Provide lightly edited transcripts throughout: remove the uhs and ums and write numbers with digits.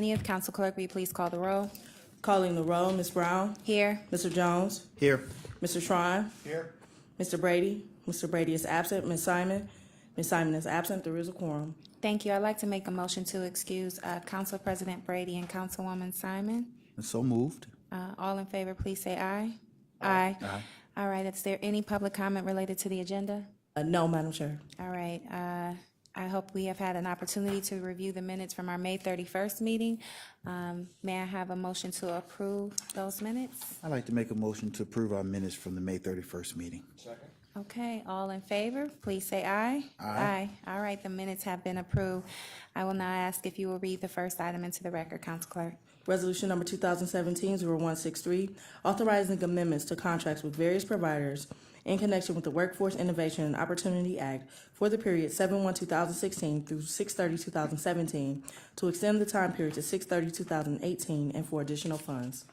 20th. Council Clerk, will you please call the roll? Calling the roll, Ms. Brown. Here. Mr. Jones. Here. Mr. Tron. Here. Mr. Brady. Mr. Brady is absent. Ms. Simon. Ms. Simon is absent. There is a quorum. Thank you. I'd like to make a motion to excuse Council President Brady and Councilwoman Simon. So moved. All in favor, please say aye. Aye. Aye. All right. Is there any public comment related to the agenda? No, Madam Chair. All right. I hope we have had an opportunity to review the minutes from our May 31st meeting. May I have a motion to approve those minutes? I'd like to make a motion to approve our minutes from the May 31st meeting. Okay, all in favor, please say aye. Aye. All right, the minutes have been approved. I will now ask if you will read the first item into the record, Council Clerk. Resolution number 2017-0163, authorizing amendments to contracts with various providers in connection with the Workforce Innovation and Opportunity Act for the period 7/1/2016 through 6/30/2017 to extend the time period to 6/30/2018 and for additional funds.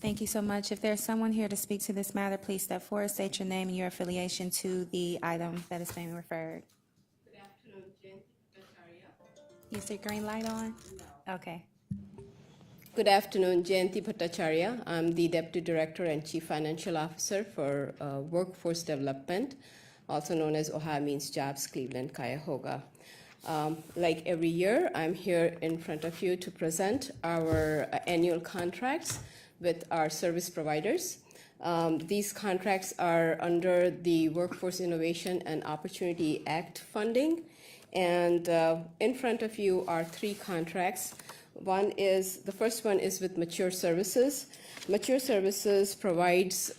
Thank you so much. If there's someone here to speak to this matter, please step forward, state your name and your affiliation to the item that is being referred. Good afternoon, Jane Bhattacharya. Is your green light on? No. Okay. Good afternoon, Jayanti Bhattacharya. I'm the Deputy Director and Chief Financial Officer for Workforce Development, also known as Ohio Means Jobs, Cleveland, Cuyahoga. Like every year, I'm here in front of you to present our annual contracts with our service providers. These contracts are under the Workforce Innovation and Opportunity Act funding. And in front of you are three contracts. The first one is with Mature Services. Mature Services provides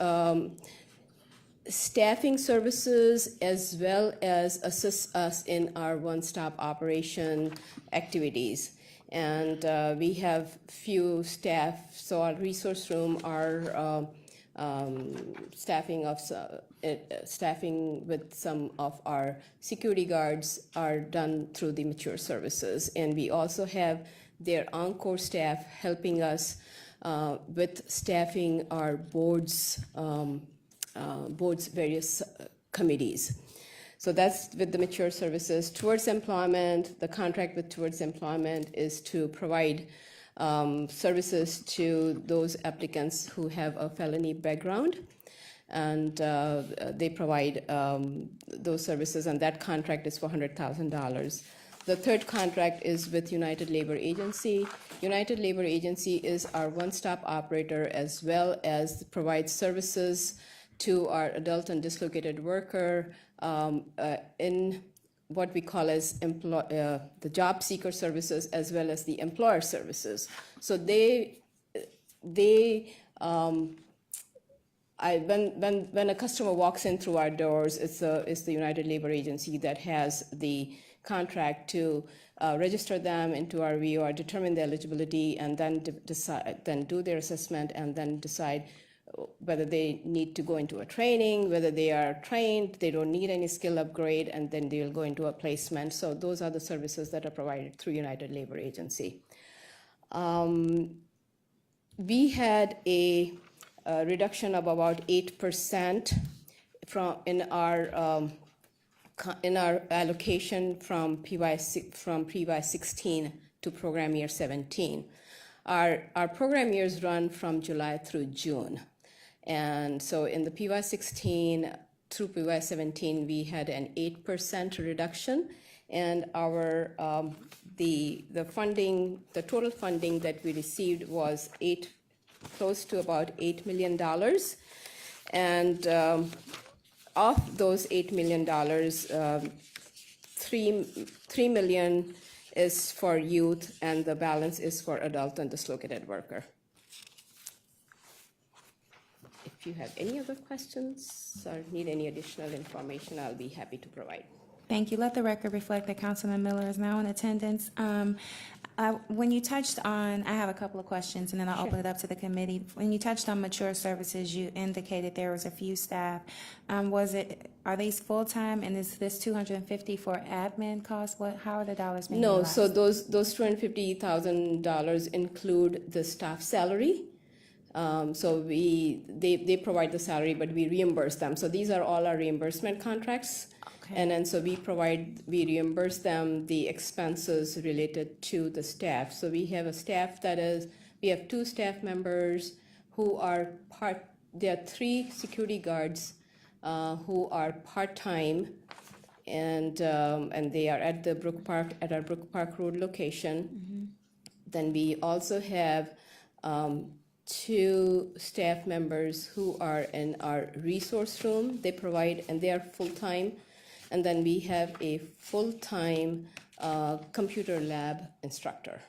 staffing services as well as assists us in our one-stop operation activities. And we have few staff, so our resource room, our staffing with some of our security guards are done through the Mature Services. And we also have their on-call staff helping us with staffing our board's various committees. So that's with the Mature Services. Towards Employment, the contract with Towards Employment is to provide services to those applicants who have a felony background. And they provide those services, and that contract is for $100,000. The third contract is with United Labor Agency. United Labor Agency is our one-stop operator as well as provides services to our adult and dislocated worker in what we call as the job seeker services as well as the employer services. So when a customer walks in through our doors, it's the United Labor Agency that has the contract to register them into our VOR, determine the eligibility, and then then do their assessment, and then decide whether they need to go into a training, whether they are trained, they don't need any skill upgrade, and then they'll go into a placement. So those are the services that are provided through United Labor Agency. We had a reduction of about 8% in our allocation from PY 16 to program year 17. Our program years run from July through June. And so in the PY 16 through PY 17, we had an 8% reduction, and our the total funding that we received was close to about $8 million. And of those $8 million, $3 million is for youth, and the balance is for adult and dislocated worker. If you have any other questions or need any additional information, I'll be happy to provide. Thank you. Let the record reflect that Councilman Miller is now in attendance. When you touched on, I have a couple of questions, and then I'll open it up to the committee. When you touched on Mature Services, you indicated there was a few staff. Are these full-time, and is this $250 for admin costs? How are the dollars being utilized? No, so those $250,000 include the staff salary. So they provide the salary, but we reimburse them. So these are all our reimbursement contracts. Okay. And then so we reimburse them the expenses related to the staff. So we have we have 2 staff members who are there are 3 security guards who are part-time, and they are at our Brook Park Road location. Then we also have 2 staff members who are in our resource room. They provide, and they are full-time. And then we have a full-time computer lab instructor.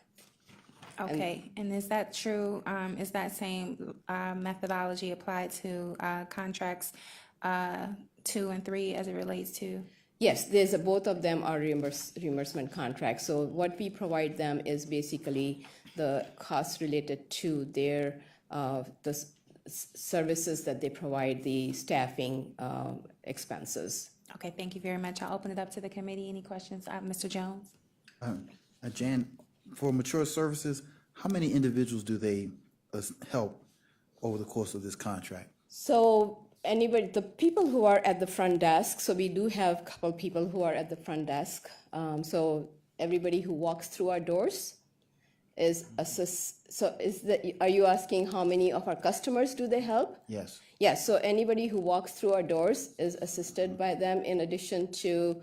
Okay, and is that true? Is that same methodology applied to contracts 2 and 3 as it relates to? Yes, both of them are reimbursement contracts. So what we provide them is basically the costs related to their services that they provide, the staffing expenses. Okay, thank you very much. I'll open it up to the committee. Any questions? Mr. Jones? Jan, for mature services, how many individuals do they help over the course of this contract? So the people who are at the front desk, so we do have a couple people who are at the front desk. So everybody who walks through our doors are you asking how many of our customers do they help? Yes. Yes, so anybody who walks through our doors is assisted by them, in addition to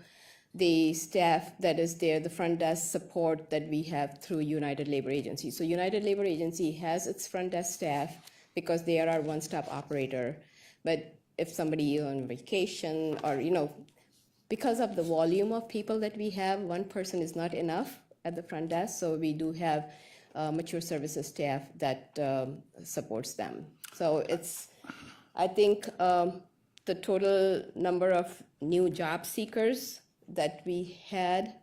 the staff that is there, the front desk support that we have through United Labor Agency. So United Labor Agency has its front desk staff because they are our one-stop operator. But if somebody is on vacation or, because of the volume of people that we have, one person is not enough at the front desk. So we do have mature services staff that supports them. So I think the total number of new job seekers that we had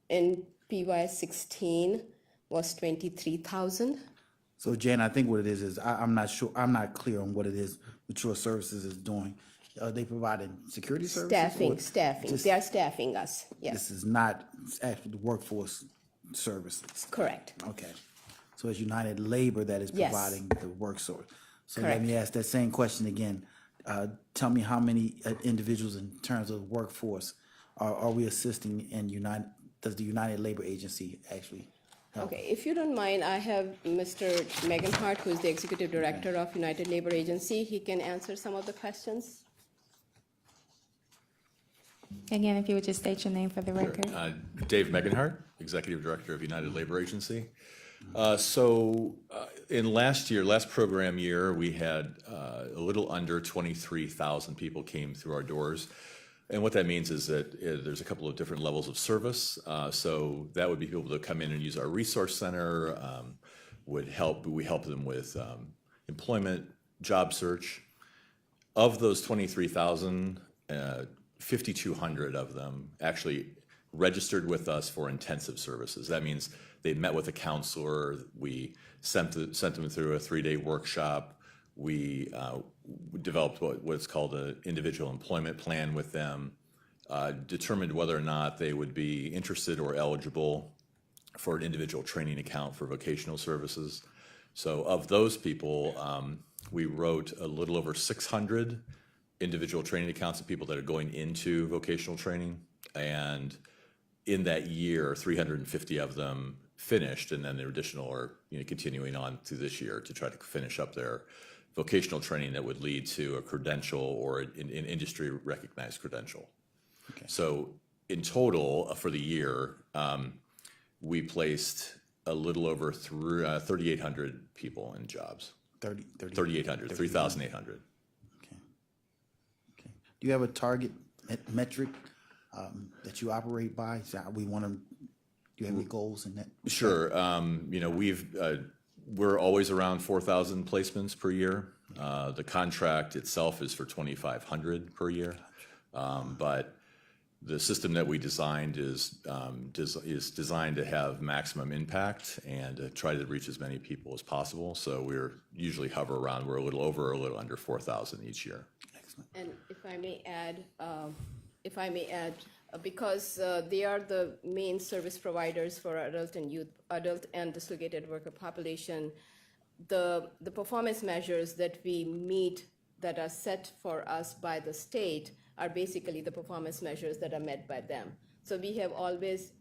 in PY16 was 23,000. So Jan, I think what it is I'm not sure, I'm not clear on what it is Mature Services is doing. Are they providing security services? Staffing. They are staffing us, yes. This is not actually the workforce services. Correct. Okay. So it's United Labor that is Yes. providing the work source. So Correct. let me ask that same question again. Tell me how many individuals in terms of workforce are we assisting in does the United Labor Agency actually help? Okay, if you don't mind, I have Mr. Meganhart, who is the Executive Director of United Labor Agency. He can answer some of the questions. Again, if you would just state your name for the record. Dave Meganhart, Executive Director of United Labor Agency. In last program year, we had a little under 23,000 people came through our doors. And what that means is that there's a couple of different levels of service. So that would be people that come in and use our resource center, we help them with employment, job search. Of those 23,000, 5,200 of them actually registered with us for intensive services. That means they met with a counselor. We sent them through a 3-day workshop. We developed what's called an individual employment plan with them, determined whether or not they would be interested or eligible for an individual training account for vocational services. So of those people, we wrote a little over 600 individual training accounts of people that are going into vocational training. And in that year, 350 of them finished, and then the additional are continuing on through this year to try to finish up their vocational training that would lead to a credential or an industry recognized credential. Okay. So in total for the year, we placed a little over 3,800 people in jobs. 3,800. Okay. Do you have a target metric that you operate by? So do you have any goals in that? Sure. We're always around 4,000 placements per year. The contract itself is for 2,500 per year, but the system that we designed is designed to have maximum impact and to try to reach as many people as possible. So we're usually hover around, we're a little over or a little under 4,000 each year. Excellent. And if I may add, because they are the main service providers for adult and dislocated worker population, the performance measures that we meet that are set for us by the state are basically the performance measures that are met by them. So we have always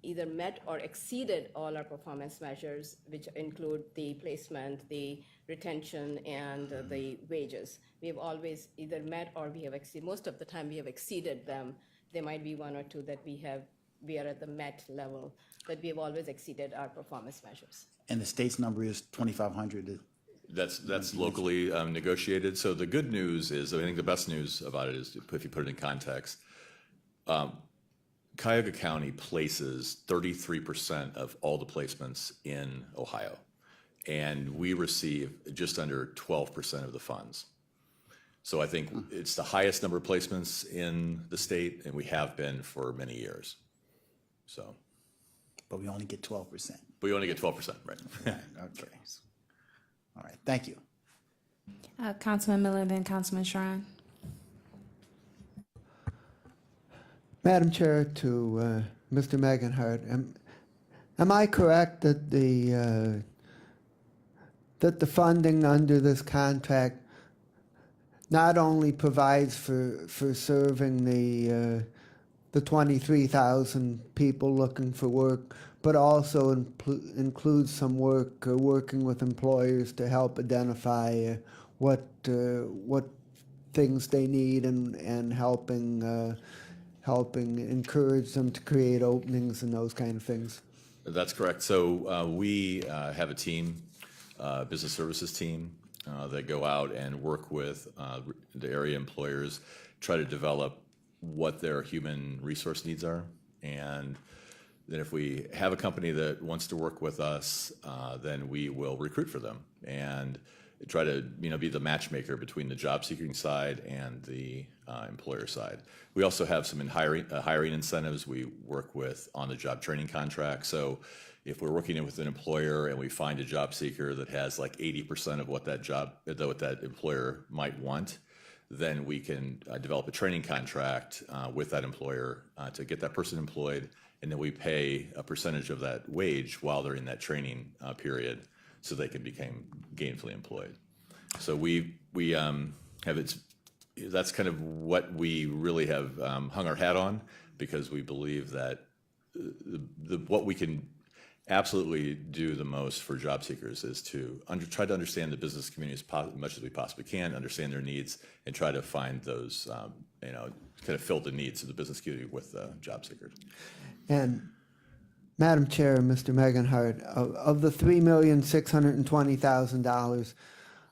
either met or exceeded all our performance measures, which include the placement, the retention, and the wages. We have always either met or we have exceeded. Most of the time, we have exceeded them. There might be one or two that we are at the met level, but we have always exceeded our performance measures. And the state's number is 2,500. That's locally negotiated. So the good news is, I think the best news about it is, if you put it in context, Cuyahoga County places 33% of all the placements in Ohio, and we receive just under 12% of the funds. So I think it's the highest number of placements in the state, and we have been for many years. So, But we only get 12%. but you only get 12%, right? Okay. All right, thank you. Councilman Miller, then Councilman Shrine. Madam Chair, to Mr. Meganhart, am I correct that the funding under this contract not only provides for serving the 23,000 people looking for work, but also includes some work working with employers to help identify what things they need and helping encourage them to create openings and those kind of things? That's correct. So we have a team, business services team, that go out and work with the area employers, try to develop what their human resource needs are. And then if we have a company that wants to work with us, then we will recruit for them and try to be the matchmaker between the job seeking side and the employer side. We also have some hiring incentives. We work with on-the-job training contracts. So if we're working with an employer and we find a job seeker that has like 80% of what that employer might want, then we can develop a training contract with that employer to get that person employed, and then we pay a percentage of that wage while they're in that training period, so they can become gainfully employed. So we have that's kind of what we really have hung our hat on, because we believe that what we can absolutely do the most for job seekers is to try to understand the business community as much as we possibly can, understand their needs, and try to find those, kind of fill the needs of the business community with job seekers. And Madam Chair, Mr. Meganhart, of the $3,620,000,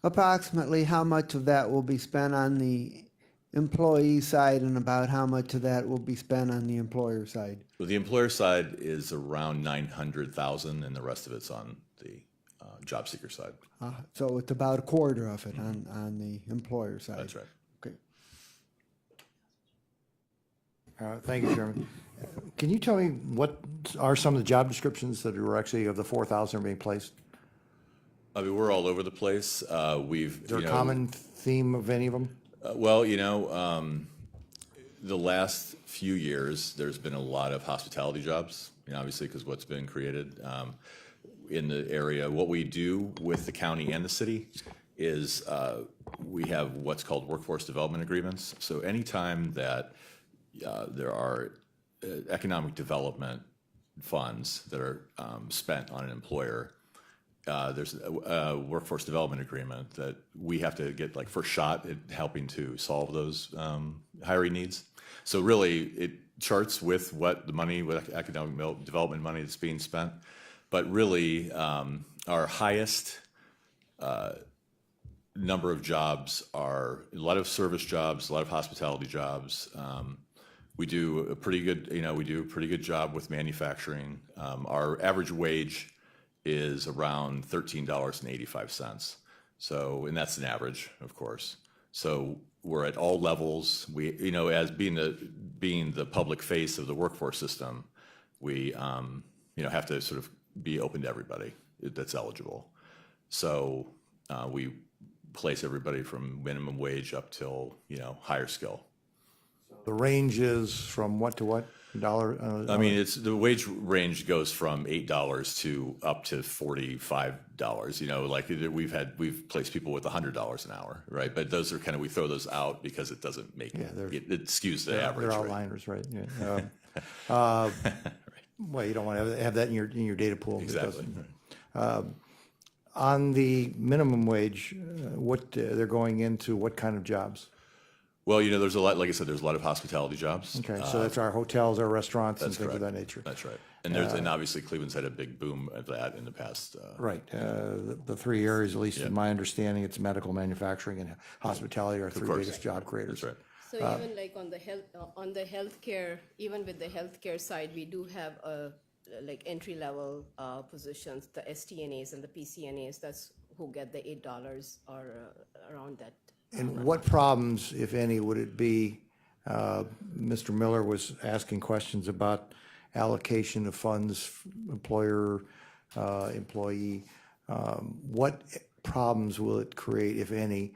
approximately how much of that will be spent on the employee side, and about how much of that will be spent on the employer side? Well, the employer side is around 900,000, and the rest of it's on the job seeker side. So it's about a quarter of it on the employer side. That's right. Okay. Thank you, Chairman. Can you tell me what are some of the job descriptions that are actually of the 4,000 are being placed? I mean, we're all over the place. Is there a common theme of any of them? The last few years, there's been a lot of hospitality jobs, obviously, because what's been created in the area. What we do with the county and the city is we have what's called workforce development agreements. So anytime that there are economic development funds that are spent on an employer, there's a workforce development agreement that we have to get like first shot at helping to solve those hiring needs. So really, it charts with what the money, with economic development money that's being spent. But really, our highest number of jobs are a lot of service jobs, a lot of hospitality jobs. We do a pretty good job with manufacturing. Our average wage is around $13.85. So, and that's an average, of course. So we're at all levels. We, as being the public face of the workforce system, we, have to sort of be open to everybody that's eligible. So we place everybody from minimum wage up till, higher skill. The range is from what to what? dollar? I mean, it's the wage range goes from $8 to up to $45. You know, like we've placed people with $100 an hour, right? But those are kind of, we throw those out because it doesn't make it skews the average. They're Right? outliners, right? Yeah. Well, you don't want to have that in your data pool. Exactly. On the minimum wage, what they're going into, what kind of jobs? Well, you know, there's a lot. Like I said, there's a lot of hospitality jobs. Okay, so that's our hotels, our restaurants, and That's things of correct. that nature. That's right. And there's and obviously Cleveland's had a big boom of that in the past. Right. The three areas, at least in my understanding, it's medical, manufacturing, and hospitality are three biggest job creators. That's right. So even like on the healthcare, even with the healthcare side, we do have like entry level positions, the STNAs and the PCNAs. That's who get the $8 or around that. And what problems, if any, would it be? Mr. Miller was asking questions about allocation of funds, employer, employee. What problems will it create, if any,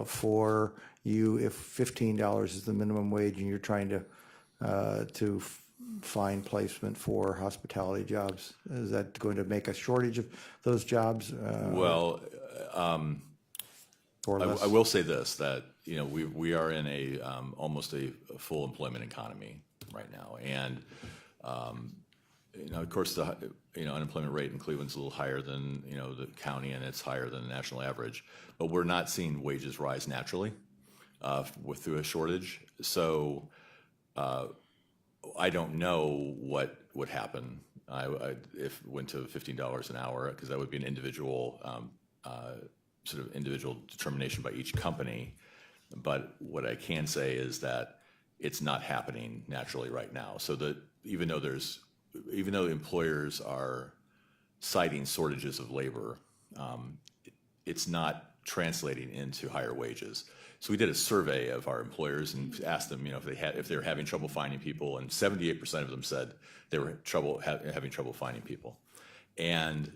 for you if $15 is the minimum wage and you're trying to find placement for hospitality jobs? Is that going to make a shortage of those jobs? Well, Or less? I will say this, that, you know, we are in a almost a full employment economy right now. And, you know, of course, the, you know, unemployment rate in Cleveland's a little higher than, you know, the county, and it's higher than the national average. But we're not seeing wages rise naturally through a shortage. So I don't know what would happen if it went to $15 an hour, because that would be an individual sort of individual determination by each company. But what I can say is that it's not happening naturally right now. So that even though employers are citing shortages of labor, it's not translating into higher wages. So we did a survey of our employers and asked them, you know, if they were having trouble finding people, and 78% of them said they were having trouble finding people. And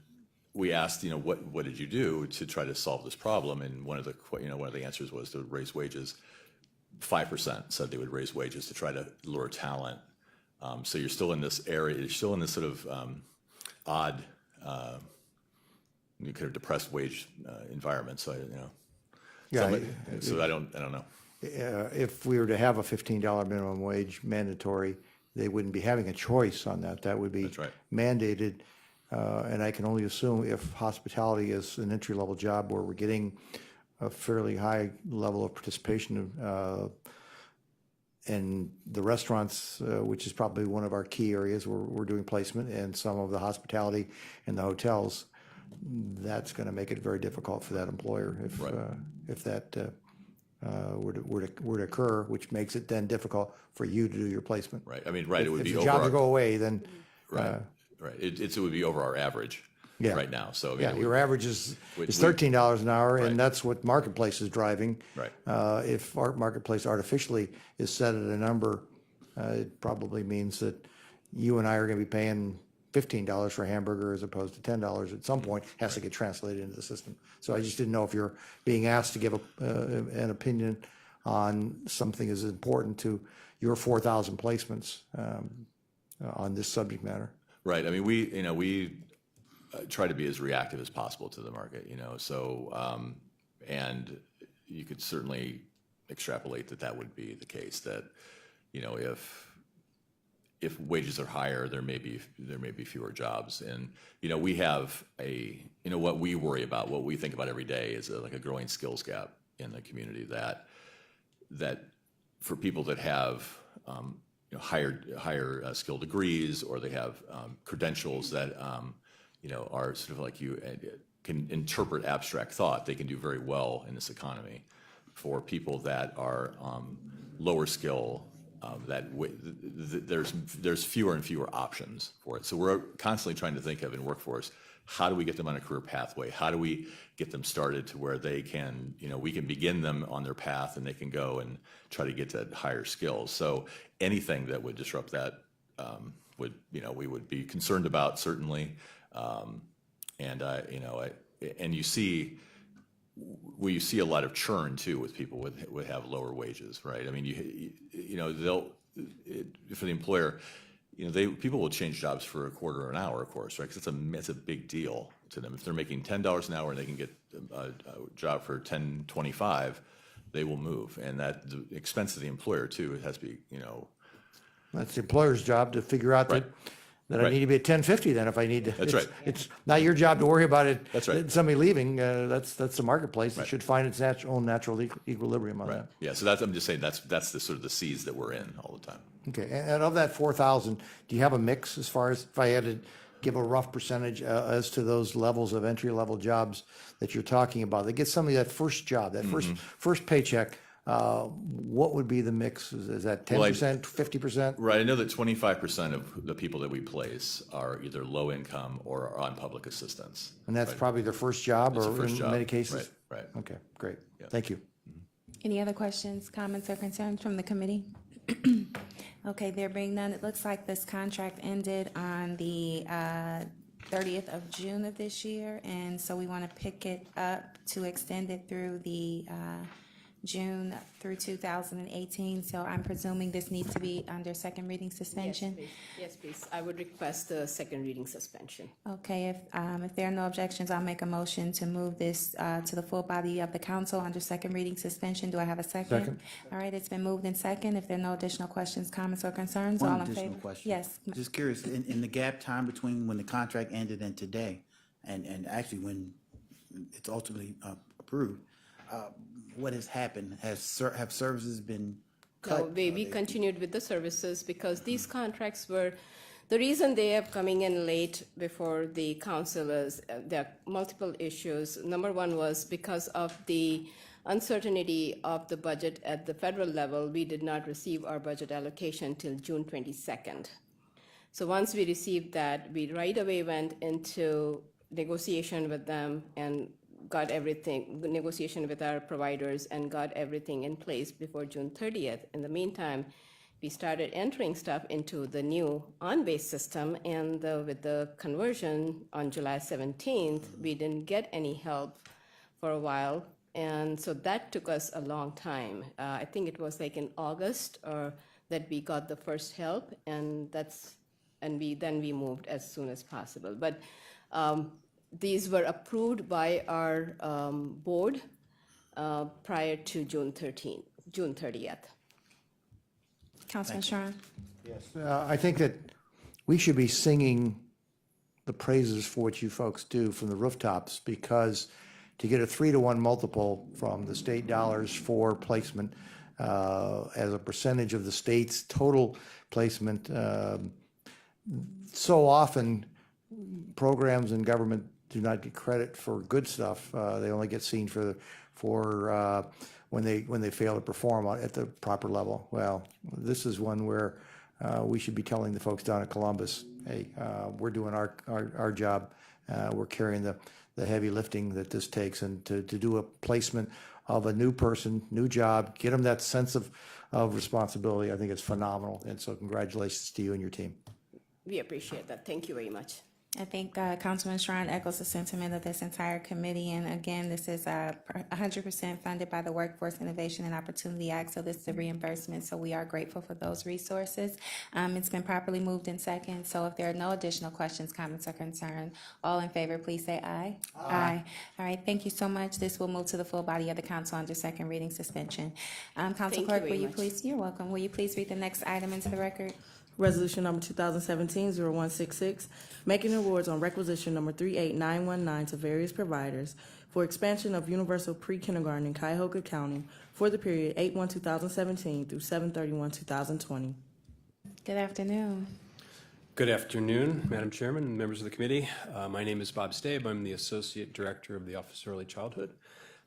we asked, you know, what did you do to try to solve this problem? And one of the answers was to raise wages. 5% said they would raise wages to try to lure talent. So you're still in this area. You're still in this sort of odd, kind of depressed wage environment. So so I don't know. If we were to have a $15 minimum wage mandatory, they wouldn't be having a choice on that. That would be That's right. mandated. And I can only assume if hospitality is an entry-level job where we're getting a fairly high level of participation, and the restaurants, which is probably one of our key areas where we're doing placement, and some of the hospitality and the hotels, that's going to make it very difficult for that employer if that were to occur, which makes it then difficult for you to do your placement. Right. I mean, right. It would If be the over. jobs go away, then Right. Right. It would be over our average Yeah. right now. So I mean, yeah, your average is we- $13 an hour, Right. and that's what Marketplace is driving. Right. If our Marketplace artificially is set at a number, it probably means that you and I are going to be paying $15 for a hamburger as opposed to $10 at some point. Has to get translated into the system. So I just didn't know if you're being asked to give an opinion on something as important to your 4,000 placements on this subject matter. Right. I mean, we try to be as reactive as possible to the market, you know, so, and you could certainly extrapolate that would be the case, that, you know, if wages are higher, there may be fewer jobs. And, you know, we have what we worry about, what we think about every day is like a growing skills gap in the community, that for people that have, higher skill degrees, or they have credentials that are sort of like you can interpret abstract thought, they can do very well in this economy. For people that are lower skill, there's fewer and fewer options for it. So we're constantly trying to think of in workforce, how do we get them on a career pathway? How do we get them started to where they can, we can begin them on their path and they can go and try to get to higher skills. So anything that would disrupt that we would be concerned about, certainly. And you see a lot of churn too with people would have lower wages, right? I mean, for the employer, people will change jobs for a quarter or an hour, of course, right? Because it's a big deal to them. If they're making $10 an hour and they can get a job for $10.25, they will move, and that the expense of the employer too. It has to be, That's the employer's job to figure out Right. that I Right. need to be at 10:50 then if I need to. That's It's- right. It's not your job to worry about it. That's right. Somebody leaving, that's the marketplace. It Right. should find its own natural equilibrium on right? that. Yeah. So I'm just saying that's the sort of the seas that we're in all the time. Okay, and of that 4,000, do you have a mix as far as, if I had to give a rough percentage as to those levels of entry-level jobs that you're talking about? They get somebody that first job, that first paycheck, what would be the mix? Is that 10%, 50%? Right. I know that 25% of the people that we place are either low income or are on public assistance. And that's probably their first job, It's or the first in job. many cases? Right. Okay, great. Thank you. Any other questions, comments, or concerns from the committee? Okay, there being none, it looks like this contract ended on the 30th of June of this year, and so we want to pick it up to extend it through the June through 2018. So I'm presuming this needs to be under second reading suspension? Yes, please. I would request the second reading if Okay, if there are no objections, I'll make a motion to move this to the full body of the council under second reading suspension. Do I have a second? Second. All right, it's been moved in second. If there are no additional questions, comments, or concerns, One all in favor? additional question. Yes. Just curious, in the gap time between when the contract ended and today, and actually when it's ultimately approved, what has happened? Have services been cut? No, we continued with the services because these contracts were, the reason they are coming in late before the council is, there are multiple issues. Number one was because of the uncertainty of the budget at the federal level, we did not receive our budget allocation till June 22nd. So once we received that, we right away went into negotiation with them and got everything, negotiation with our providers, and got everything in place before June 30th. In the meantime, we started entering stuff into the new on-base system, and with the conversion on July 17th, we didn't get any help for a while, and so that took us a long time. I think it was like in August that we got the first help, and we moved as soon as possible. But these were approved by our board prior to June 30th. Councilman Strawn? I think that we should be singing the praises for what you folks do from the rooftops, because to get a 3-to-1 multiple from the state dollars for placement as a percentage of the state's total placement, so often programs in government do not get credit for good stuff. They only get seen for when they fail to perform at the proper level. Well, this is one where we should be telling the folks down at Columbus, hey, we're doing our job. We're carrying the heavy lifting that this takes, and to do a placement of a new person, new job, get them that sense of responsibility, I think it's phenomenal. And so congratulations to you and your team. We appreciate that. Thank you very much. I think Councilman Strawn echoes the sentiment of this entire committee, and again, this is 100% funded by the Workforce Innovation and Opportunity Act, so this is a reimbursement, so we are grateful for those resources. It's been properly moved in second, so if there are no additional questions, comments, or concerns, all in favor, please say aye. Aye. All right, thank you so much. This will move to the full body of the council under second reading suspension. Council Thank you Clerk, very will you much. please, you're welcome, will you please read the next item into the record? Resolution number 2017-0166, making awards on requisition number 38919 to various providers for expansion of universal pre-kindergarten in Cuyahoga County for the period 8/1/2017 through 7/31/2020. Good afternoon. Good afternoon, Madam Chairman and members of the committee. My name is Bob Stabe. I'm the Associate Director of the Office of Early Childhood.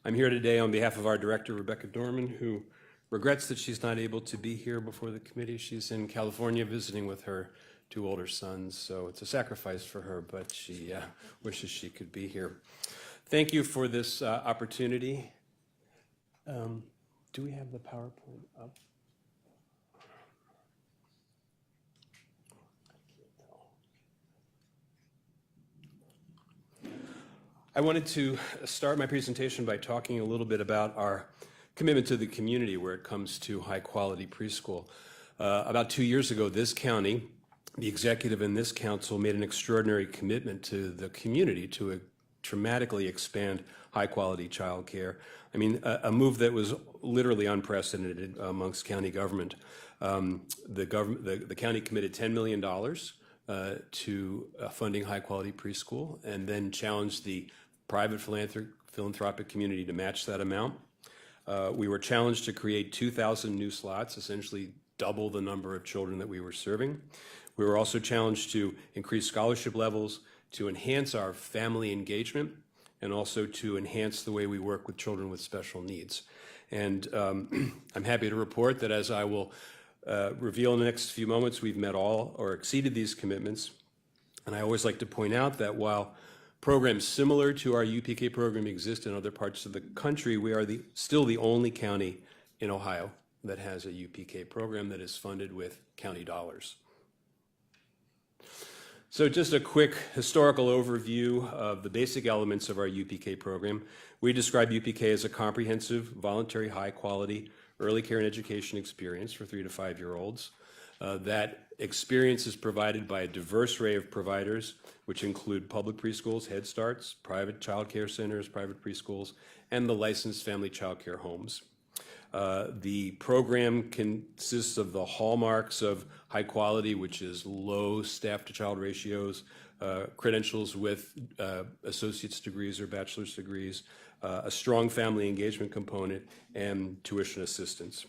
I'm here today on behalf of our Director, Rebecca Dorman, who regrets that she's not able to be here before the committee. She's in California visiting with her 2 older sons, so it's a sacrifice for her, but she wishes she could be here. Thank you for this opportunity. Do we have the PowerPoint up? I wanted to start my presentation by talking a little bit about our commitment to the community where it comes to high-quality preschool. About 2 years ago, this county, the executive and this council made an extraordinary commitment to the community to dramatically expand high-quality childcare. I mean, a move that was literally unprecedented amongst county government. The county committed $10 million to funding high-quality preschool, and then challenged the private philanthropic community to match that amount. We were challenged to create 2,000 new slots, essentially double the number of children that we were serving. We were also challenged to increase scholarship levels, to enhance our family engagement, and also to enhance the way we work with children with special needs. And I'm happy to report that, as I will reveal in the next few moments, we've met all or exceeded these commitments. And I always like to point out that while programs similar to our UPK program exist in other parts of the country, we are still the only county in Ohio that has a UPK program that is funded with county dollars. So just a quick historical overview of the basic elements of our UPK program. We describe UPK as a comprehensive, voluntary, high-quality early care and education experience for 3 to 5-year-olds. That experience is provided by a diverse array of providers, which include public preschools, Head Starts, private child care centers, private preschools, and the licensed family child care homes. The program consists of the hallmarks of high quality, which is low staff-to-child ratios, credentials with associate's degrees or bachelor's degrees, a strong family engagement component, and tuition assistance.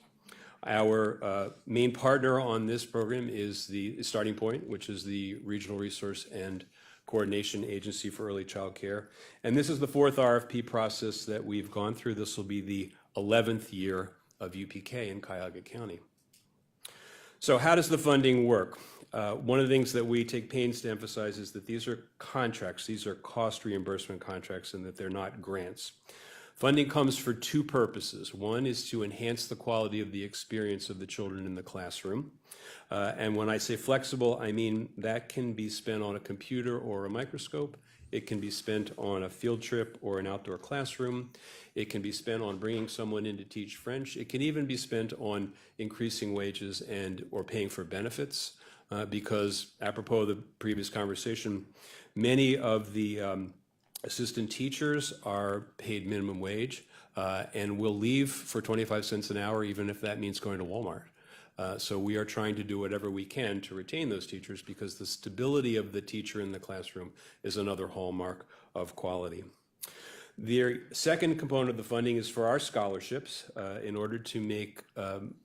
Our main partner on this program is the Starting Point, which is the Regional Resource and Coordination Agency for Early Child Care. And this is the 4th RFP process that we've gone through. This will be the 11th year of UPK in Cuyahoga County. So how does the funding work? One of the things that we take pains to emphasize is that these are contracts, these are cost reimbursement contracts, and that they're not grants. Funding comes for 2 purposes. One is to enhance the quality of the experience of the children in the classroom. And when I say flexible, I mean that can be spent on a computer or a microscope. It can be spent on a field trip or an outdoor classroom. It can be spent on bringing someone in to teach French. It can even be spent on increasing wages and or paying for benefits, because apropos of the previous conversation, many of the assistant teachers are paid minimum wage and will leave for 25 cents an hour, even if that means going to Walmart. So we are trying to do whatever we can to retain those teachers, because the stability of the teacher in the classroom is another hallmark of quality. The second component of the funding is for our scholarships in order to make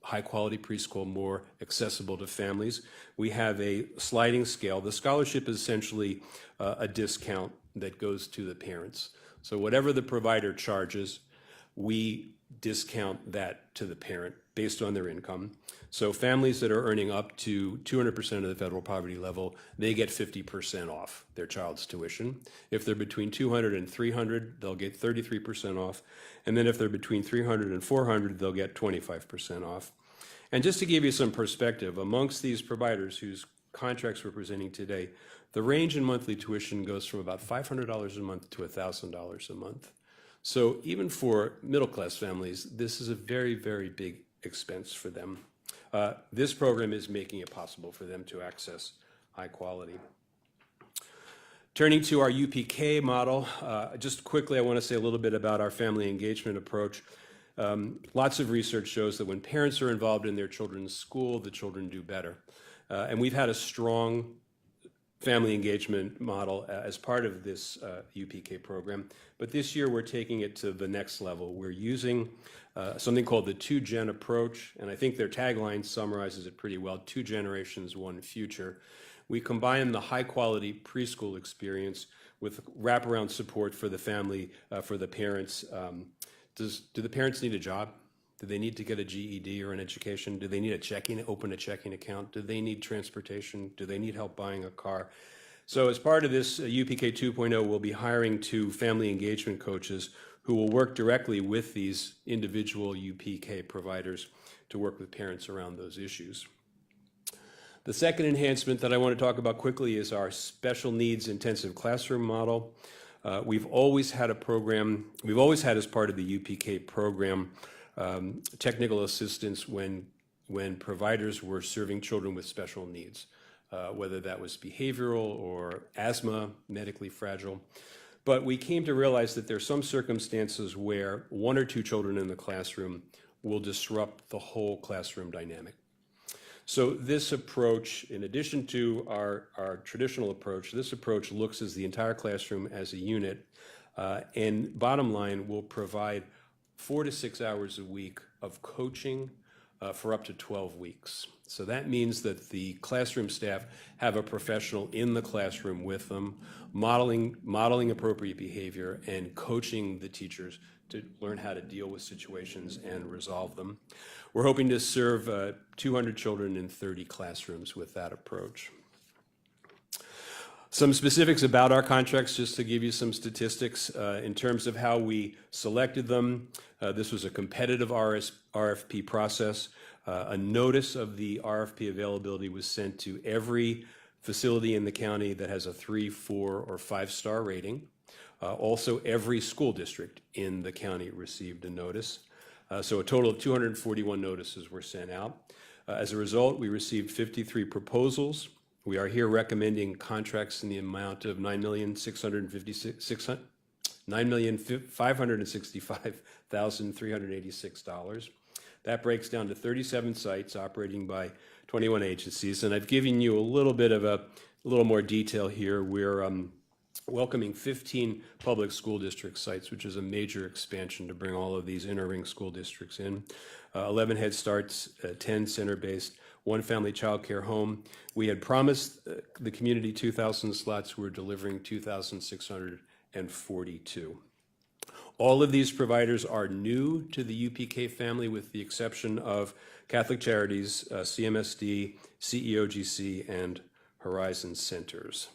high-quality preschool more accessible to families. We have a sliding scale. The scholarship is essentially a discount that goes to the parents. So whatever the provider charges, we discount that to the parent based on their income. So families that are earning up to 200% of the federal poverty level, they get 50% off their child's tuition. If they're between 200 and 300, they'll get 33% off. And then if they're between 300 and 400, they'll get 25% off. And just to give you some perspective, amongst these providers whose contracts we're presenting today, the range in monthly tuition goes from about $500 a month to $1,000 a month. So even for middle-class families, this is a very, very big expense for them. This program is making it possible for them to access high quality. Turning to our UPK model, just quickly I want to say a little bit about our family engagement approach. Lots of research shows that when parents are involved in their children's school, the children do better. And we've had a strong family engagement model as part of this UPK program. But this year we're taking it to the next level. We're using something called the 2-gen approach, and I think their tagline summarizes it pretty well: 2 generations, 1 future. We combine the high-quality preschool experience with wraparound support for the family, for the parents. Do the parents need a job? Do they need to get a GED or an education? Do they need open a checking account? Do they need transportation? Do they need help buying a car? So as part of this UPK 2.0, we'll be hiring 2 family engagement coaches who will work directly with these individual UPK providers to work with parents around those issues. The second enhancement that I want to talk about quickly is our special needs intensive classroom model. We've always had as part of the UPK program technical assistance when when providers were serving children with special needs, whether that was behavioral or asthma, medically fragile. But we came to realize that there are some circumstances where one or two children in the classroom will disrupt the whole classroom dynamic. So this approach, in addition to our traditional approach, this approach looks at the entire classroom as a unit, and bottom line, will provide 4 to 6 hours a week of coaching for up to 12 weeks. So that means that the classroom staff have a professional in the classroom with them, modeling appropriate behavior and coaching the teachers to learn how to deal with situations and resolve them. We're hoping to serve 200 children in 30 classrooms with that approach. Some specifics about our contracts, just to give you some statistics. In terms of how we selected them, this was a competitive RFP process. A notice of the RFP availability was sent to every facility in the county that has a 3, 4, or 5-star rating. Also, every school district in the county received a notice. So a total of 241 notices were sent out. As a result, we received 53 proposals. We are here recommending contracts in the amount of $9,565,386. That breaks down to 37 sites operating by 21 agencies. And I've given you a little bit of a little more detail here. We're welcoming 15 public school district sites, which is a major expansion to bring all of these inner ring school districts in. 11 Head Starts, 10 center-based, 1 family child care home. We had promised the community 2,000 slots. We're delivering 2,642. All of these providers are new to the UPK family, with the exception of Catholic Charities, CMSD, CEOGC, and Horizon Centers.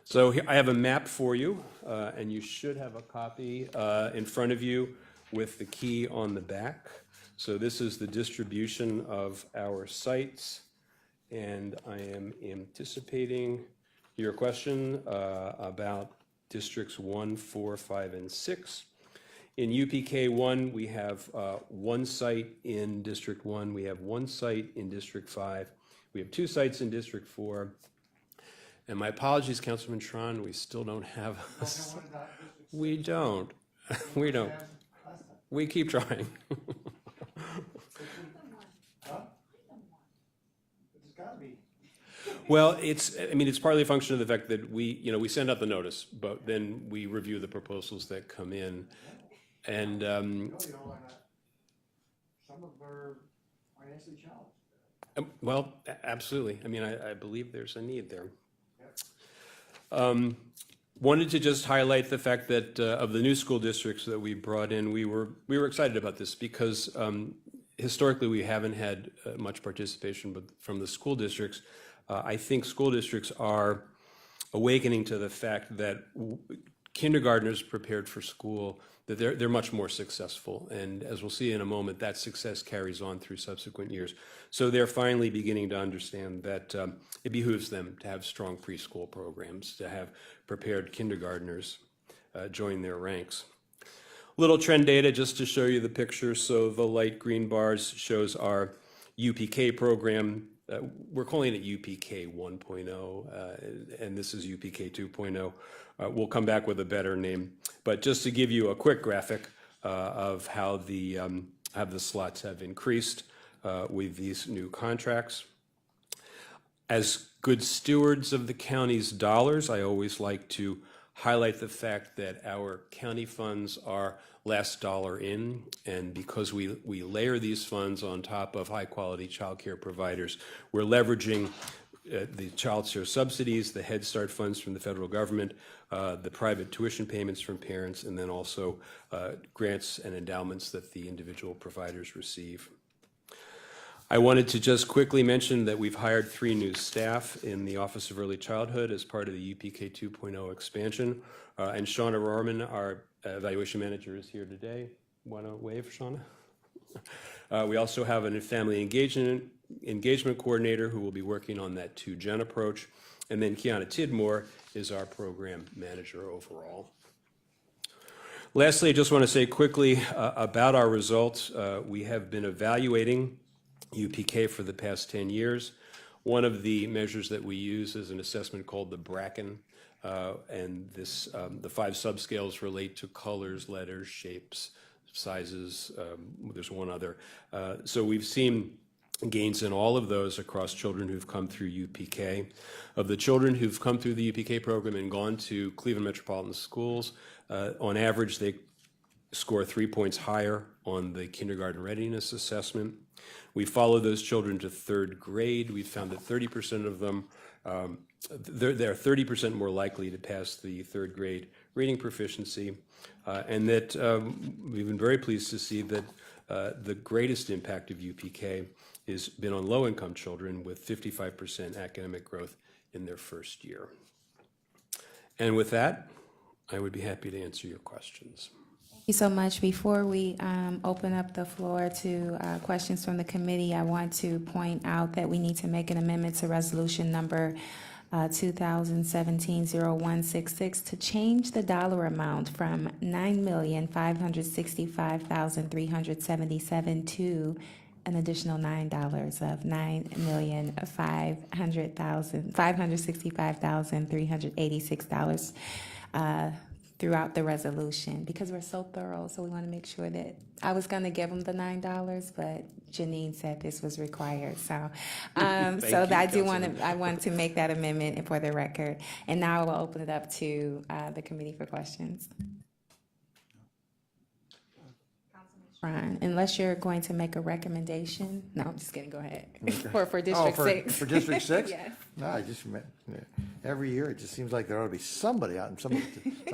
So here I have a map for you, and you should have a copy in front of you with the key on the back. So this is the distribution of our sites, and I am anticipating your question about districts 1, 4, 5, and 6. In UPK 1, we have 1 site in District 1. We have 1 site in District 5. We have 2 sites in District 4. And my apologies, Councilman Tron, we still don't have. We don't. We don't. We keep trying. Well, it's partly a function of the fact that we send out the notice, but then we review the proposals that come in. And Some of them are financially challenged. well, absolutely. I mean, I believe there's a need there. Wanted to just highlight the fact that of the new school districts that we brought in, we were excited about this because historically we haven't had much participation from the school districts. I think school districts are awakening to the fact that kindergartners prepared for school, that they're much more successful. And as we'll see in a moment, that success carries on through subsequent years. So they're finally beginning to understand that it behooves them to have strong preschool programs, to have prepared kindergartners join their ranks. Little trend data just to show you the picture. So the light green bars shows our UPK program. We're calling it UPK 1.0, and this is UPK 2.0. We'll come back with a better name. But just to give you a quick graphic of how the slots have increased with these new contracts. As good stewards of the county's dollars, I always like to highlight the fact that our county funds are last dollar in, and because we layer these funds on top of high-quality child care providers, we're leveraging the child care subsidies, the Head Start funds from the federal government, the private tuition payments from parents, and then also grants and endowments that the individual providers receive. I wanted to just quickly mention that we've hired 3 new staff in the Office of Early Childhood as part of the UPK 2.0 expansion. And Shauna Rorman, our evaluation manager, is here today. Want to wave, Shauna? We also have a family engagement coordinator who will be working on that 2-gen approach. And then Kiana Tidmore is our program manager overall. Lastly, I just want to say quickly about our results. We have been evaluating UPK for the past 10 years. One of the measures that we use is an assessment called the Bracken, and the 5 subscales relate to colors, letters, shapes, sizes. There's one other. So we've seen gains in all of those across children who've come through UPK. Of the children who've come through the UPK program and gone to Cleveland Metropolitan Schools, on average, they score 3 points higher on the kindergarten readiness assessment. We follow those children to 3rd grade. We found that 30% of them, they're 30% more likely to pass the 3rd grade reading proficiency, and that we've been very pleased to see that the greatest impact of UPK has been on low-income children, with 55% academic growth in their first year. And with that, I would be happy to answer your questions. Thank you so much. Before we open up the floor to questions from the committee, I want to point out that we need to make an amendment to resolution number 2017-0166 to change the dollar amount from $9,565,377 to an additional $9 of $9,565,386 throughout the resolution, because we're so thorough. So we want to make sure that I was going to give them the $9, but Janine said this was required. So, I want to make that amendment for the record. And now I will open it up to the committee for questions. Ron, unless you're going to make a recommendation. No, I'm just kidding. Go ahead. For District 6. For District 6? Yes. No, every year, it just seems like there ought to be somebody out in some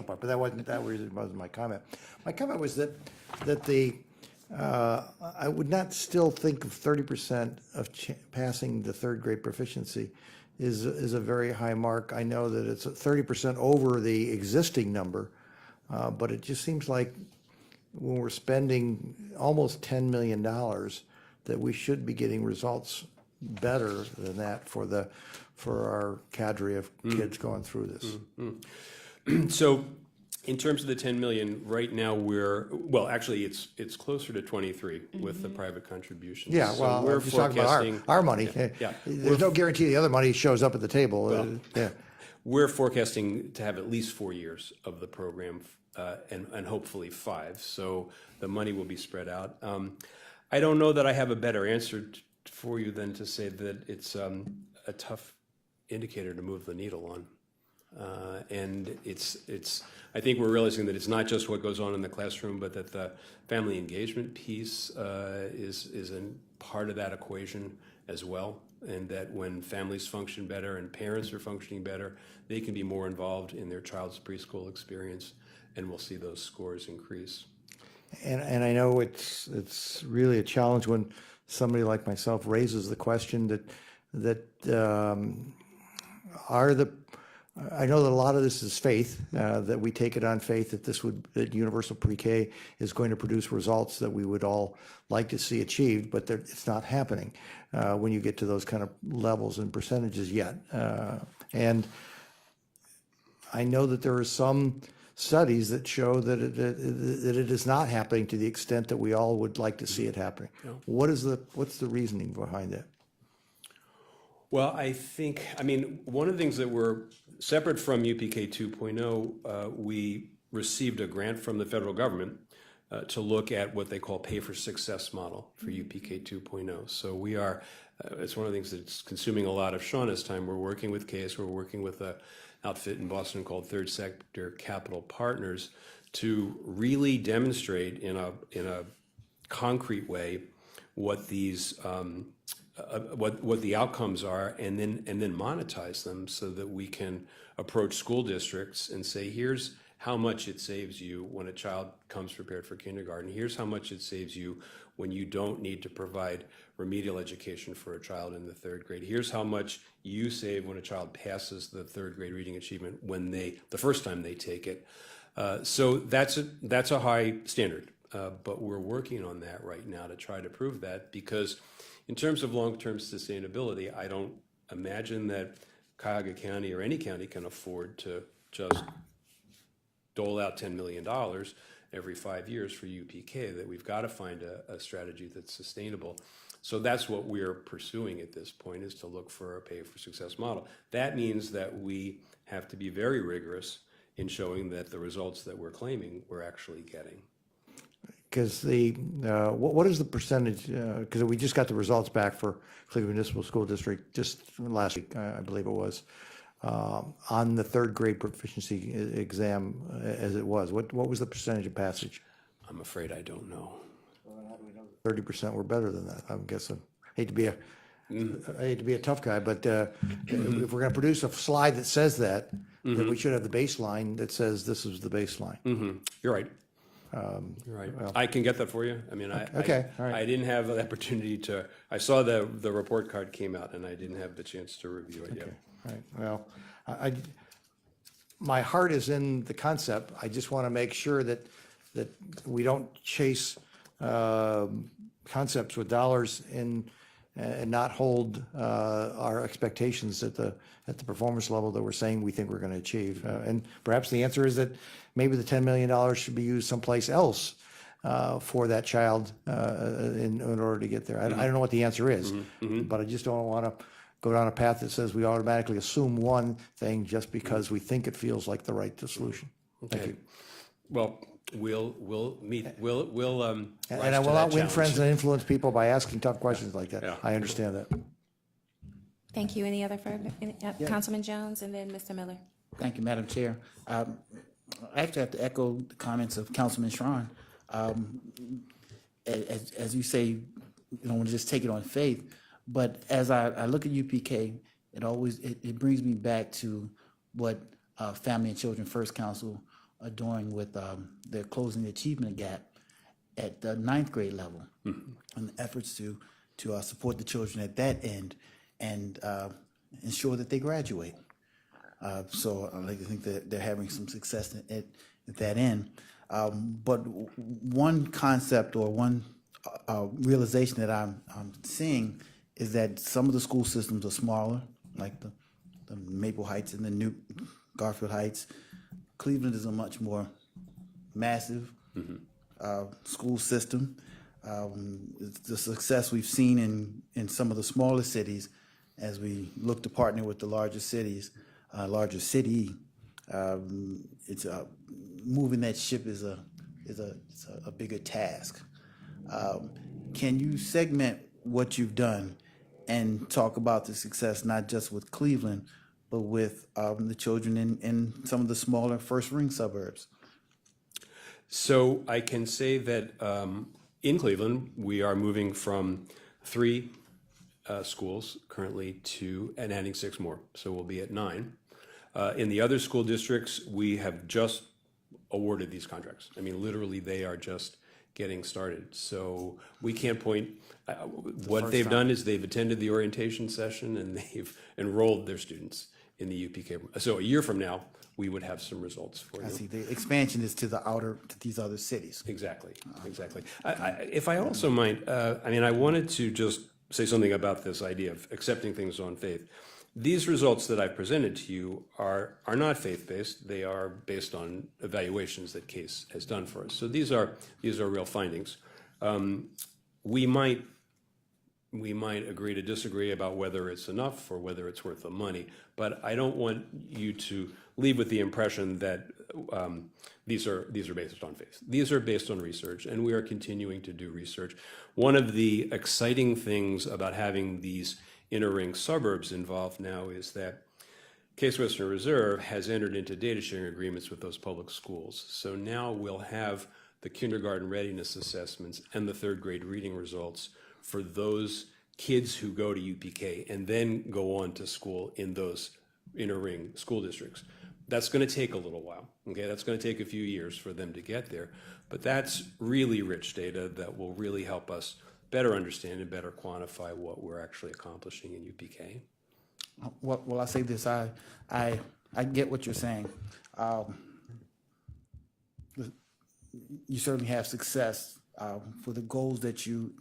part, but that wasn't my comment. My comment was that I would not still think of 30% of passing the 3rd grade proficiency is a very high mark. I know that it's 30% over the existing number, but it just seems like when we're spending almost $10 million, that we should be getting results better than that for our cadre of kids going through this. So in terms of the 10 million, right now actually it's closer to 23 with the private contributions. Yeah, So well, we're I'm just talking about our money. Yeah. There's no guarantee the other money shows up at the table. Yeah. We're forecasting to have at least 4 years of the program, and hopefully 5. So the money will be spread out. I don't know that I have a better answer for you than to say that it's a tough indicator to move the needle on. And I think we're realizing that it's not just what goes on in the classroom, but that the family engagement piece is a part of that equation as well. And that when families function better and parents are functioning better, they can be more involved in their child's preschool experience, and we'll see those scores increase. And I know it's really a challenge when somebody like myself raises the question I know that a lot of this is faith, that we take it on faith that universal pre-K is going to produce results that we would all like to see achieved, but it's not happening when you get to those kind of levels and percentages yet. And I know that there are some studies that show that it is not happening to the extent that we all would like to see it happening. Yeah. What's the reasoning behind that? Well, one of the things that we're separate from UPK 2.0, we received a grant from the federal government to look at what they call pay for success model for UPK 2.0. So we are, it's one of the things that's consuming a lot of Shauna's time. We're working with CASE, we're working with an outfit in Boston called Third Sector Capital Partners to really demonstrate in a concrete way what these what the outcomes are, and then monetize them so that we can approach school districts and say, here's how much it saves you when a child comes prepared for kindergarten. Here's how much it saves you when you don't need to provide remedial education for a child in the 3rd grade. Here's how much you save when a child passes the 3rd grade reading achievement when the first time they take it. So that's a high standard, but we're working on that right now to try to prove that, because in terms of long-term sustainability, I don't imagine that Cuyahoga County or any county can afford to just dole out $10 million every 5 years for UPK, that we've got to find a strategy that's sustainable. So that's what we're pursuing at this point, is to look for a pay for success model. That means that we have to be very rigorous in showing that the results that we're claiming we're actually getting. Because what is the percentage, because we just got the results back for Cleveland Municipal School District just last week, I believe it was, on the third grade proficiency exam as it was. What was the percentage of passage? I'm afraid I don't know. 30% were better than that, I'm guessing. I hate to be a tough guy, but if we're going to produce a slide that says that, then we should have the baseline that says this is the baseline. You're right. You're right. I can get that for you. I mean, Okay, all right. I didn't have the opportunity to, I saw the report card came out and I didn't have the chance to review it yet. All right, well, my heart is in the concept. I just want to make sure that we don't chase concepts with dollars and not hold our expectations at the performance level that we're saying we think we're going to achieve. And perhaps the answer is that maybe the $10 million should be used someplace else for that child in order to get there. I don't know what the answer is, but I just don't want to go down a path that says we automatically assume one thing just because we think it feels like the right solution. Thank you. Well, we'll meet, we'll And I will not win friends and influence people by asking tough questions like that. Yeah. I understand that. Thank you. Any other further? Councilman Jones and then Mr. Miller. Thank you, Madam Chair. I actually have to echo the comments of Councilman Strawn. As you say, you don't want to just take it on faith, but as I look at UPK, it brings me back to what Family and Children First Council are doing with their closing the achievement gap at the 9th grade level, and the efforts to support the children at that end and ensure that they graduate. So I like to think that they're having some success at that end. But one concept or one realization that I'm seeing is that some of the school systems are smaller, like the Maple Heights and the New Garfield Heights. Cleveland is a much more massive school system. The success we've seen in some of the smaller cities as we look to partner with the larger cities, larger city, it's moving that ship is a bigger task. Can you segment what you've done and talk about the success not just with Cleveland, but with the children in some of the smaller first ring suburbs? So I can say that in Cleveland, we are moving from 3 schools currently to, and adding 6 more. So we'll be at 9. In the other school districts, we have just awarded these contracts. I mean, literally, they are just getting started. So we can't point, what they've done is they've attended the orientation session and they've enrolled their students in the UPK. So a year from now, we would have some results for you. I see. The expansion is to these other cities. Exactly, exactly. If I also might, I mean, I wanted to just say something about this idea of accepting things on faith. These results that I've presented to you are not faith-based. They are based on evaluations that CASE has done for us. So these are real findings. We might agree to disagree about whether it's enough or whether it's worth the money, but I don't want you to leave with the impression that these are based on faith. These are based on research, and we are continuing to do research. One of the exciting things about having these inner ring suburbs involved now is that Case Western Reserve has entered into data sharing agreements with those public schools. So now we'll have the kindergarten readiness assessments and the 3rd grade reading results for those kids who go to UPK and then go on to school in those inner ring school districts. That's going to take a little while, okay? That's going to take a few years for them to get there, but that's really rich data that will really help us better understand and better quantify what we're actually accomplishing in UPK. Well, I say this, I get what you're saying. You certainly have success for the goals that you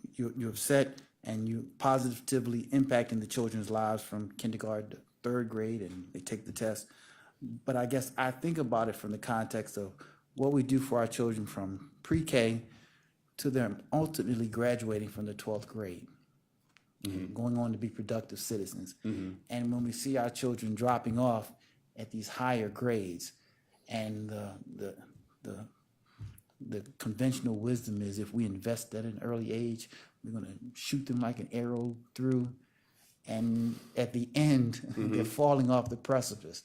have set, and you positively impacting the children's lives from kindergarten to 3rd grade, and they take the test. But I guess I think about it from the context of what we do for our children from pre-K to them ultimately graduating from the 12th grade. and going on to be productive citizens. And when we see our children dropping off at these higher grades, and the conventional wisdom is if we invest at an early age, we're going to shoot them like an arrow through, and at the end, they're falling off the precipice.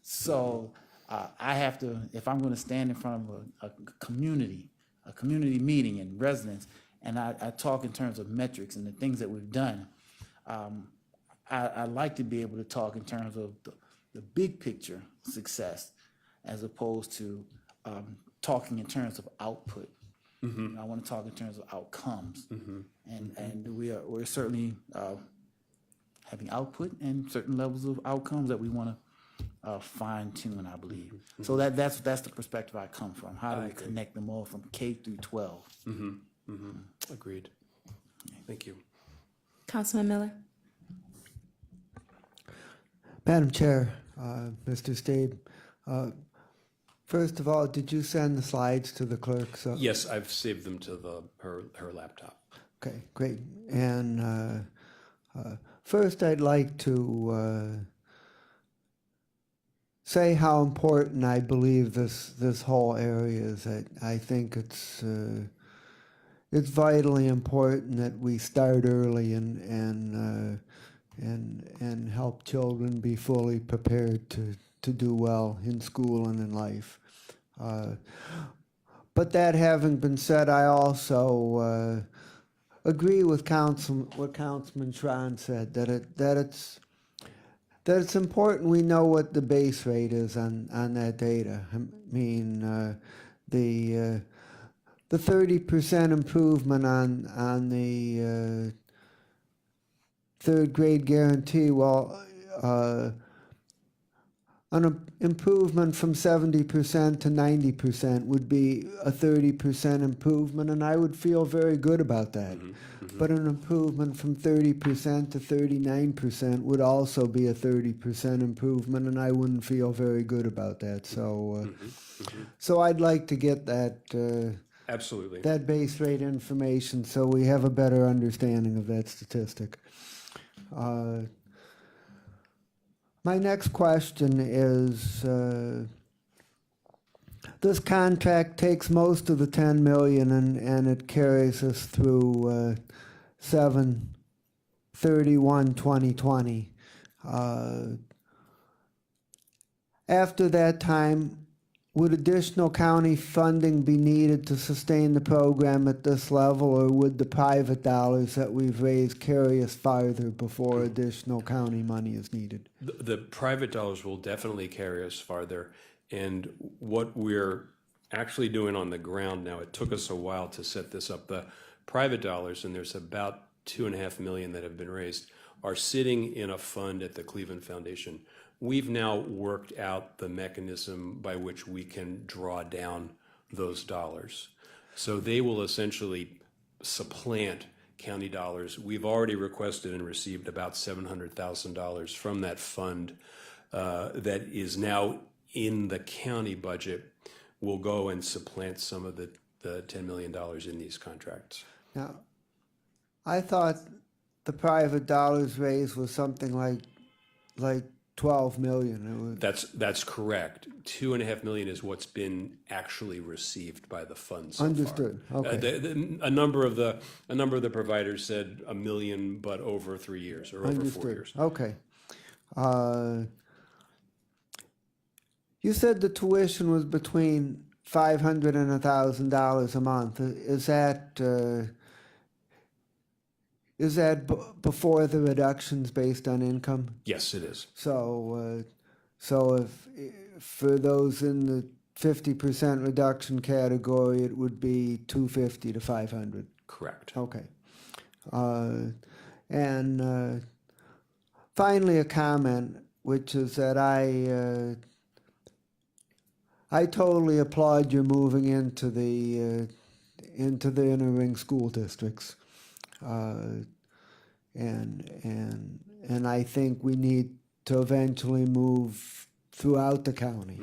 So I have to, if I'm going to stand in front of a community meeting and residents, and I talk in terms of metrics and the things that we've done, I like to be able to talk in terms of the big picture success, as opposed to talking in terms of output. I want to talk in terms of outcomes, and we're certainly having output and certain levels of outcomes that we want to fine tune, I believe. So that's the perspective I come from. How do we connect them all from K through 12? Agreed. Thank you. Councilman Miller? Madam Chair, Mr. Stabe, first of all, did you send the slides to the clerk? So, Yes, I've saved them to her laptop. okay, great. And first, I'd like to say how important I believe this whole area is. I think it's vitally important that we start early and help children be fully prepared to do well in school and in life. But that having been said, I also agree with what Councilman Schron said, that it's important we know what the base rate is on that data. I mean, the 30% improvement on the third grade guarantee, well, an improvement from 70% to 90% would be a 30% improvement, and I would feel very good about that. But an improvement from 30% to 39% would also be a 30% improvement, and I wouldn't feel very good about that. So I'd like to get that Absolutely. that base rate information so we have a better understanding of that statistic. My next question is, this contract takes most of the 10 million and it carries us through 7/31/2020. After that time, would additional county funding be needed to sustain the program at this level, or would the private dollars that we've raised carry us farther before additional county money is needed? The private dollars will definitely carry us farther. And what we're actually doing on the ground now, it took us a while to set this up. The private dollars, and there's about $2.5 million that have been raised, are sitting in a fund at the Cleveland Foundation. We've now worked out the mechanism by which we can draw down those dollars. So they will essentially supplant county dollars. We've already requested and received about $700,000 from that fund that is now in the county budget. Will go and supplant some of the $10 million in these contracts. Now, I thought the private dollars raised was something like 12 million. That's correct. $2.5 million is what's been actually received by the fund so Understood. far. Okay. A number of the providers said $1 million, but over 3 years or over 4 Understood. years. Okay. You said the tuition was between $500 and $1,000 a month. Is that before the reductions based on income? Yes, it is. So if for those in the 50% reduction category, it would be $250 to $500. Correct. Okay. And finally, a comment, which is that I totally applaud you moving into the inner ring school districts, and I think we need to eventually move throughout the county.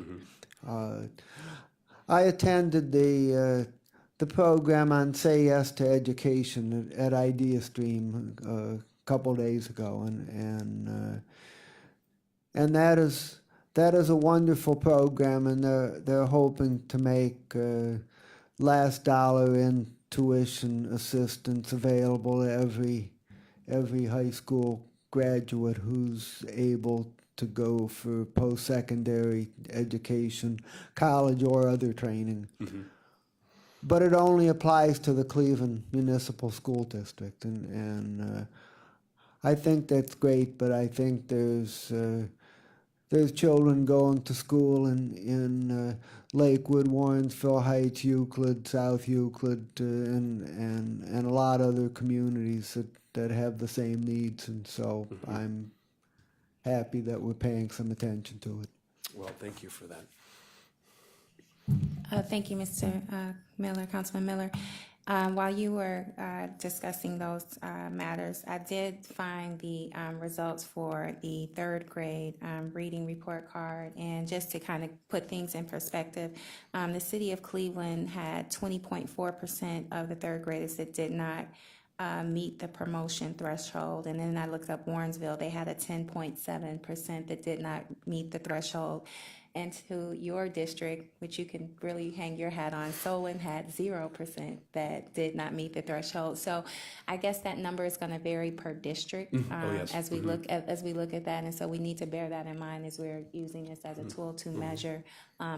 I attended the the program on Say Yes to Education at Idea Stream a couple days ago, and that is a wonderful program, and they're hoping to make last dollar in tuition assistance available to every high school graduate who's able to go for post-secondary education, college or other training. But it only applies to the Cleveland Municipal School District, and I think that's great. But I think there's children going to school in Lakewood, Warrensville Heights, Euclid, South Euclid, and a lot of other communities that have the same needs, and so I'm happy that we're paying some attention to it. Well, thank you for that. Thank you, Mr. Miller, Councilman Miller. While you were discussing those matters, I did find the results for the third grade reading report card. And just to kind of put things in perspective, the city of Cleveland had 20.4% of the third graders that did not meet the promotion threshold. And then I looked up Warrensville, they had a 10.7% that did not meet the threshold. And to your district, which you can really hang your hat on, Solon had 0% that did not meet the threshold. So I guess that number is going to vary per district yes. as we look at that. And so we need to bear that in mind as we're using this as a tool to measure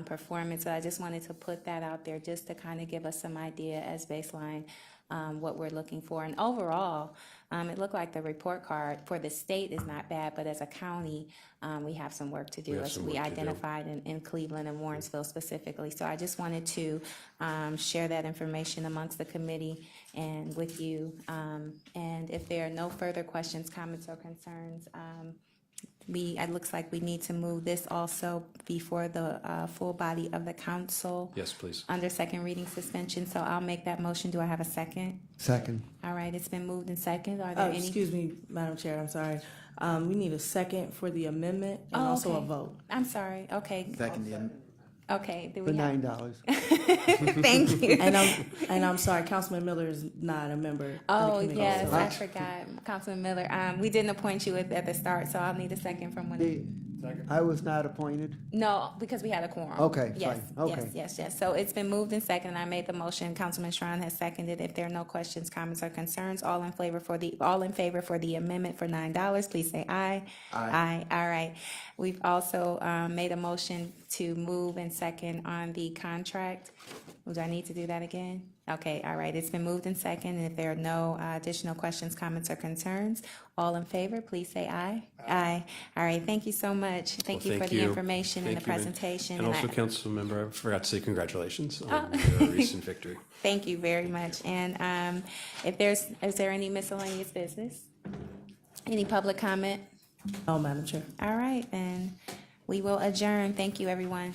performance. So I just wanted to put that out there just to kind of give us some idea as baseline what we're looking for. And overall, it looked like the report card for the state is not bad, but as a county, we have some work to do, as we identified in Cleveland and Warrensville specifically. So I just wanted to share that information amongst the committee and with you. And if there are no further questions, comments, or concerns, it looks like we need to move this also before the full body of the council. Yes, please. Under second reading suspension, so I'll make that motion. Do I have a second? Second. All right, it's been moved and second. Are there any? Excuse me, Madam Chair, I'm sorry. We need a second for the amendment and also a okay. vote. I'm sorry. Okay. Second, Okay. Do For we have? $9. Thank you. And I'm sorry, Councilman Miller is not a member of the Oh, committee. yes, so- I forgot. Councilman Miller, we didn't appoint you at the start, so I'll need a second from one. I was not appointed. No, because we had a quorum. Okay, Yes, fine. Okay. yes. So it's been moved and seconded. I made the motion. Councilman Schron has seconded. If there are no questions, comments, or concerns, all in favor for the amendment for $9, please say aye. Aye. All right. We've also made a motion to move and second on the contract. Do I need to do that again? Okay, all right. It's been moved and second. And if there are no additional questions, comments, or concerns, all in favor, please say aye. Aye. All right. Thank you so much. Thank you for the information and the presentation. And also, council member, I forgot to say congratulations on your recent victory. Thank you very much. And is there any miscellaneous business? Any public comment? No, Madam Chair. All right, then we will adjourn. Thank you, everyone.